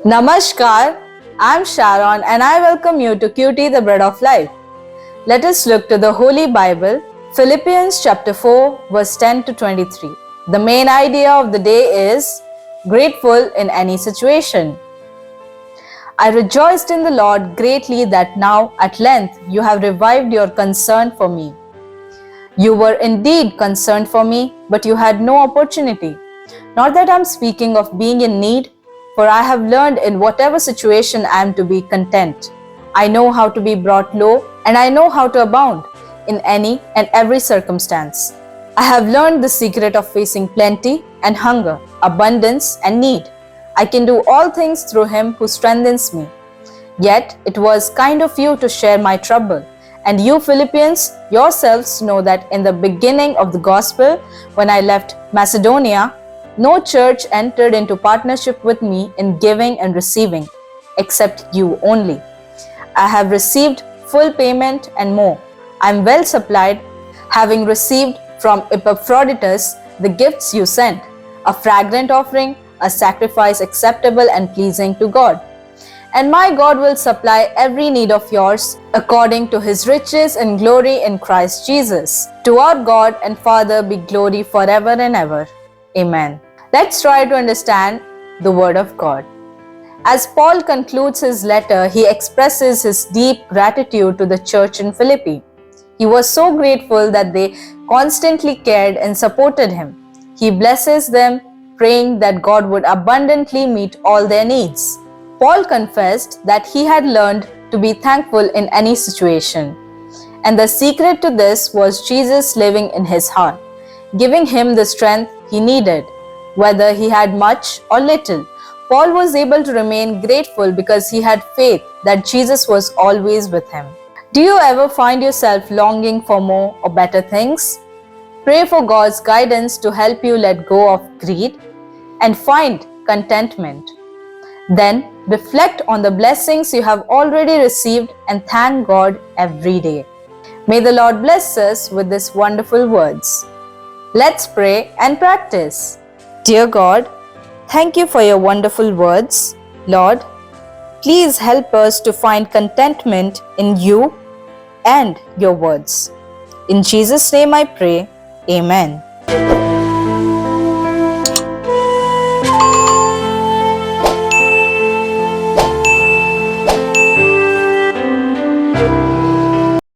Namaskar, I'm Sharon and I welcome you to QT the Bread of Life. Let us look to the Holy Bible, Philippians chapter 4 verse 10 to 23. The main idea of the day is grateful in any situation. I rejoiced in the Lord greatly that now at length you have revived your concern for me. You were indeed concerned for me, but you had no opportunity. Not that I'm speaking of being in need, for I have learned in whatever situation I am to be content. I know how to be brought low, and I know how to abound in any and every circumstance. I have learned the secret of facing plenty and hunger, abundance and need. I can do all things through Him who strengthens me. Yet it was kind of you to share my trouble. And you Philippians yourselves know that in the beginning of the gospel, when I left Macedonia, no church entered into partnership with me in giving and receiving, except you only. I have received full payment and more. I am well supplied, having received from Epaphroditus the gifts you sent, a fragrant offering, a sacrifice acceptable and pleasing to God. And my God will supply every need of yours according to His riches and glory in Christ Jesus. To our God and Father be glory forever and ever. Amen. Let's try to understand the Word of God. As Paul concludes his letter, he expresses his deep gratitude to the church in Philippi. He was so grateful that they constantly cared and supported him. He blesses them, praying that God would abundantly meet all their needs. Paul confessed that he had learned to be thankful in any situation. And the secret to this was Jesus living in his heart, giving him the strength he needed. Whether he had much or little, Paul was able to remain grateful because he had faith that Jesus was always with him. Do you ever find yourself longing for more or better things? Pray for God's guidance to help you let go of greed and find contentment. Then reflect on the blessings you have already received and thank God every day. May the Lord bless us with these wonderful words. Let's pray and practice. Dear God, thank you for your wonderful words. Lord, please help us to find contentment in you and your words. In Jesus' name I pray. Amen.